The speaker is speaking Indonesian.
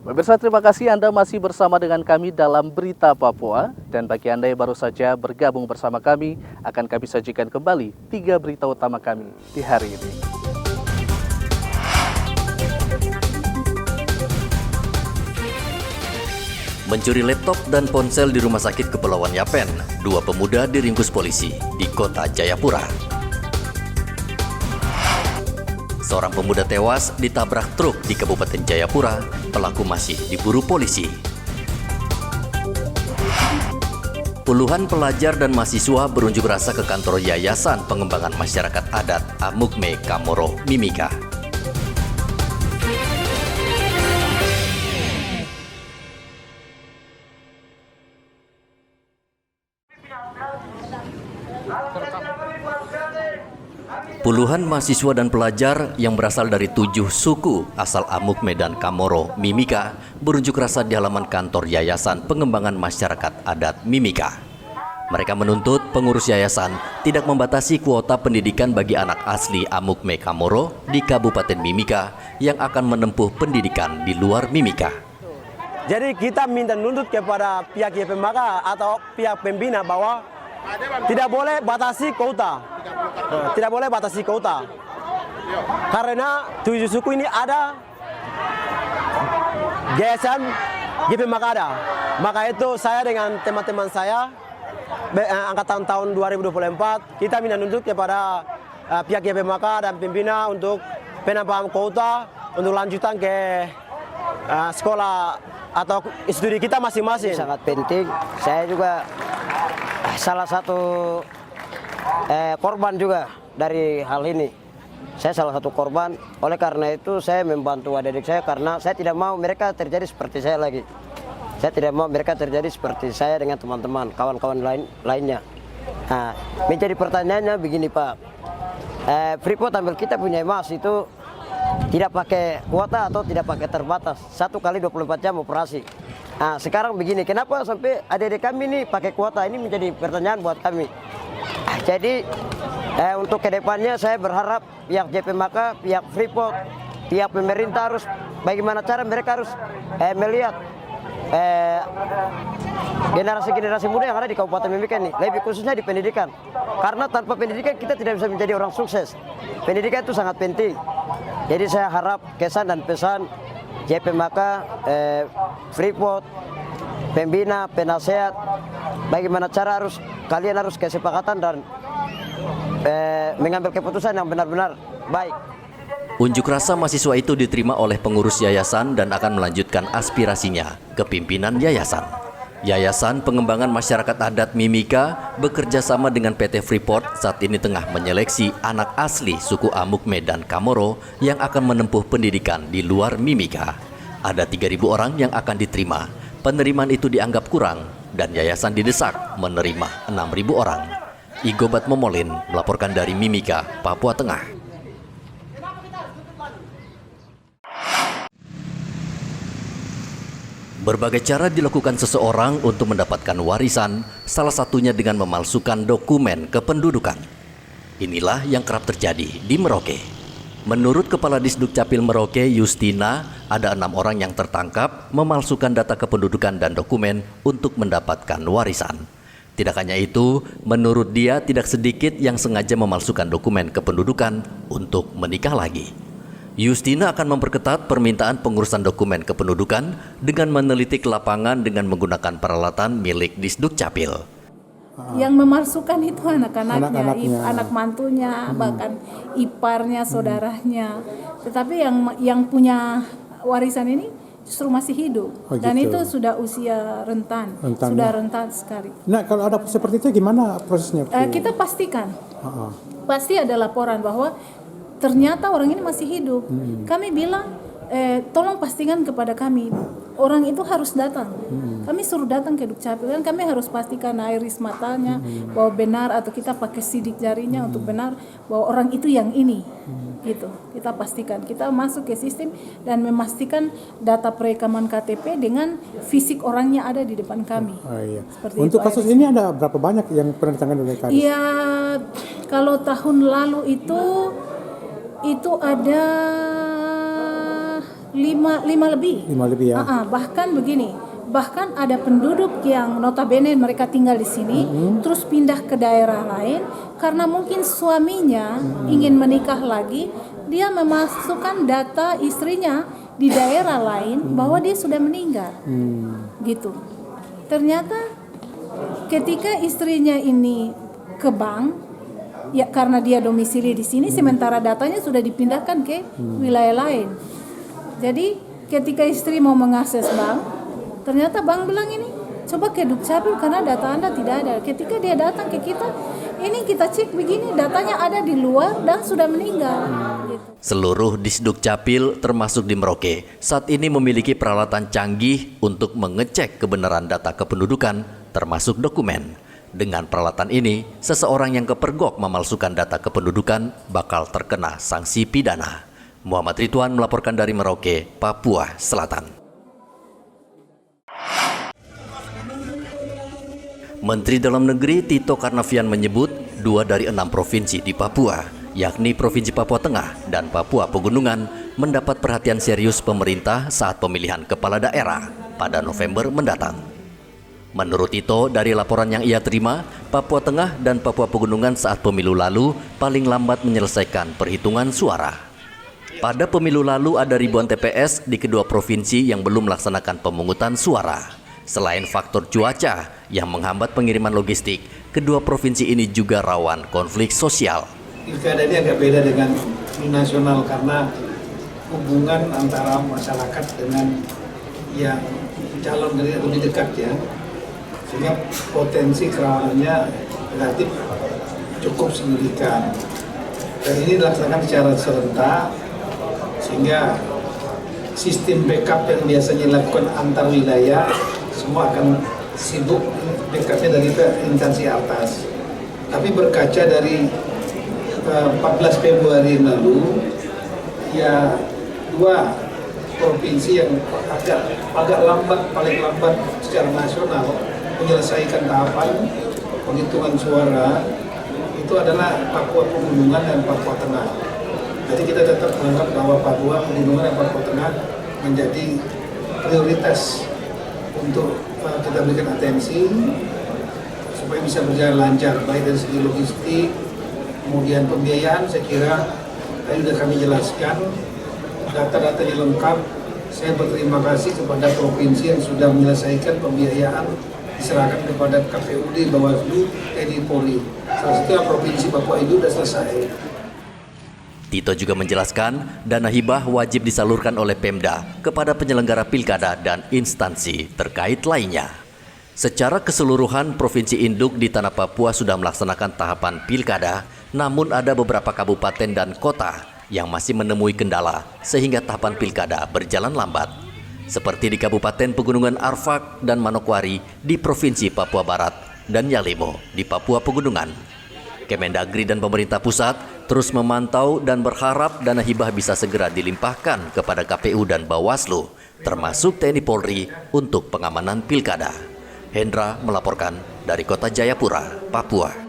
Pemirsa, terima kasih Anda masih bersama dengan kami dalam Berita Papua. Dan bagi Anda yang baru saja bergabung bersama kami, akan kami sajikan kembali 3 berita utama kami di hari ini. Mencuri laptop dan ponsel di Rumah Sakit Kepulauan Yapen, 2 pemuda diringkus polisi di Kota Jayapura. Seorang pemuda tewas ditabrak truk di Kabupaten Jayapura, pelaku masih diburu polisi. Puluhan pelajar dan mahasiswa berunjuk rasa ke kantor Yayasan Pengembangan Masyarakat Adat Amukme Kamoro Mimika. Puluhan mahasiswa dan pelajar yang berasal dari 7 suku asal Amukme dan Kamoro Mimika berunjuk rasa di halaman kantor Yayasan Pengembangan Masyarakat Adat Mimika. Mereka menuntut pengurus yayasan tidak membatasi kuota pendidikan bagi anak asli Amukme Kamoro di Kabupaten Mimika yang akan menempuh pendidikan di luar Mimika. Jadi kita minta nuntut kepada pihak YPMK atau pihak pembina bahwa tidak boleh batasi kuota. Tidak boleh batasi kuota. Karena 7 suku ini ada yayasan YPMK ada. Maka itu saya dengan teman-teman saya angkatan tahun 2024 kita minta nuntut kepada pihak YPMK dan pembina untuk penambahan kuota untuk lanjutan ke sekolah atau studi kita masing-masing. Sangat penting. Saya juga salah satu korban juga dari hal ini. Saya salah satu korban. Oleh karena itu saya membantu adik-adik saya karena saya tidak mau mereka terjadi seperti saya lagi. Saya tidak mau mereka terjadi seperti saya dengan teman-teman, kawan-kawan lainnya. Nah, menjadi pertanyaannya begini Pak. Freeport ambil kita punya emas itu tidak pakai kuota atau tidak pakai terbatas, 1 kali 24 jam operasi. Nah sekarang begini, kenapa sampai adik-adik kami ini pakai kuota? Ini menjadi pertanyaan buat kami. Jadi untuk kedepannya saya berharap pihak JPMK, pihak Freeport, pihak pemerintah harus bagaimana cara mereka harus melihat generasi-generasi muda yang ada di Kabupaten Mimika ini, lebih khususnya di pendidikan. Karena tanpa pendidikan kita tidak bisa menjadi orang sukses. Pendidikan itu sangat penting. Jadi saya harap kesan dan pesan JPMK, Freeport, pembina, penasehat, bagaimana cara kalian harus kesepakatan dan mengambil keputusan yang benar-benar baik. Unjuk rasa mahasiswa itu diterima oleh pengurus yayasan dan akan melanjutkan aspirasinya ke pimpinan yayasan. Yayasan Pengembangan Masyarakat Adat Mimika bekerja sama dengan PT Freeport saat ini tengah menyeleksi anak asli suku Amukme dan Kamoro yang akan menempuh pendidikan di luar Mimika. Ada 3.000 orang yang akan diterima. Penerimaan itu dianggap kurang dan yayasan didesak menerima 6.000 orang. Igobat Momolin melaporkan dari Mimika, Papua Tengah. Berbagai cara dilakukan seseorang untuk mendapatkan warisan, salah satunya dengan memalsukan dokumen kependudukan. Inilah yang kerap terjadi di Merauke. Menurut Kepala Disdukcapil Merauke, Justina, ada 6 orang yang tertangkap memalsukan data kependudukan dan dokumen untuk mendapatkan warisan. Tidak hanya itu, menurut dia tidak sedikit yang sengaja memalsukan dokumen kependudukan untuk menikah lagi. Justina akan memperketat permintaan pengurusan dokumen kependudukan dengan meneliti ke lapangan dengan menggunakan peralatan milik Disdukcapil. Yang memalsukan itu anak-anaknya, anak mantunya, bahkan iparnya, saudaranya. Tetapi yang punya warisan ini justru masih hidup. Dan itu sudah usia rentan sudah rentan sekali. Nah, kalau ada seperti itu gimana prosesnya? Kita pastikan, pasti ada laporan bahwa ternyata orang ini masih hidup. Kami bilang, tolong pastikan kepada kami, orang itu harus datang. Kami suruh datang ke Dukcapil, kan kami harus pastikan iris matanya, bahwa benar, atau kita pakai sidik jarinya untuk benar bahwa orang itu yang ini. Gitu, kita pastikan. Kita masuk ke sistem dan memastikan data perekaman KTP dengan fisik orangnya ada di depan kami. Untuk kasus ini ada berapa banyak yang pernah ditangani oleh Kadis? Iya, kalau tahun lalu itu ada lima lebih. 5 lebih ya. Bahkan begini, bahkan ada penduduk yang notabene mereka tinggal di sini, terus pindah ke daerah lain karena mungkin suaminya ingin menikah lagi, dia memasukkan data istrinya di daerah lain bahwa dia sudah meninggal, gitu. Ternyata ketika istrinya ini ke bank, ya karena dia domisili di sini, sementara datanya sudah dipindahkan ke wilayah lain. Jadi ketika istri mau mengakses bank, ternyata bank bilang ini coba ke Dukcapil karena data Anda tidak ada. Ketika dia datang ke kita, ini kita cek begini, datanya ada di luar dan sudah meninggal. Gitu. Seluruh Disduk Capil termasuk di Merauke saat ini memiliki peralatan canggih untuk mengecek kebenaran data kependudukan termasuk dokumen. Dengan peralatan ini, seseorang yang kepergok memalsukan data kependudukan bakal terkena sanksi pidana. Muhammad Ridwan melaporkan dari Merauke, Papua Selatan. Menteri Dalam Negeri Tito Karnavian menyebut 2 dari 6 provinsi di Papua, yakni Provinsi Papua Tengah dan Papua Pegunungan, mendapat perhatian serius pemerintah saat pemilihan kepala daerah pada November mendatang. Menurut Tito, dari laporan yang ia terima, Papua Tengah dan Papua Pegunungan saat pemilu lalu paling lambat menyelesaikan perhitungan suara. Pada pemilu lalu ada ribuan TPS di kedua provinsi yang belum melaksanakan pemungutan suara. Selain faktor cuaca yang menghambat pengiriman logistik, kedua provinsi ini juga rawan konflik sosial. Pilkada ini agak beda dengan nasional karena hubungan antara masyarakat dengan yang calon dari lebih dekat ya, sehingga potensi kerawanannya relatif cukup signifikan. Dan ini dilaksanakan secara serentak, sehingga sistem backup yang biasanya dilakukan antar wilayah semua akan sibuk backupnya dari instansi atas. Tapi berkaca dari 14 Februari yang lalu, ya 2 provinsi yang agak lambat, paling lambat secara nasional menyelesaikan tahapan penghitungan suara itu adalah Papua Pegunungan dan Papua Tengah. Jadi kita tetap menganggap bahwa Papua Pegunungan dan Papua Tengah menjadi prioritas untuk kita berikan atensi supaya bisa berjalan lancar, baik dari segi logistik, kemudian pembiayaan. Saya kira tadi sudah kami jelaskan, data-datanya lengkap. Saya berterima kasih kepada provinsi yang sudah menyelesaikan pembiayaan diserahkan kepada KPUD, Bawaslu, TNI, Polri. Salah satunya provinsi Papua itu sudah selesai. Tito juga menjelaskan, dana hibah wajib disalurkan oleh Pemda kepada penyelenggara pilkada dan instansi terkait lainnya. Secara keseluruhan, Provinsi Induk di Tanah Papua sudah melaksanakan tahapan pilkada, namun ada beberapa kabupaten dan kota yang masih menemui kendala sehingga tahapan pilkada berjalan lambat. Seperti di Kabupaten Pegunungan Arfak dan Manokwari di Provinsi Papua Barat dan Yalimo di Papua Pegunungan. Kemendagri dan pemerintah pusat terus memantau dan berharap dana hibah bisa segera dilimpahkan kepada KPU dan Bawaslu, termasuk TNI Polri untuk pengamanan pilkada. Hendra melaporkan dari Kota Jayapura, Papua.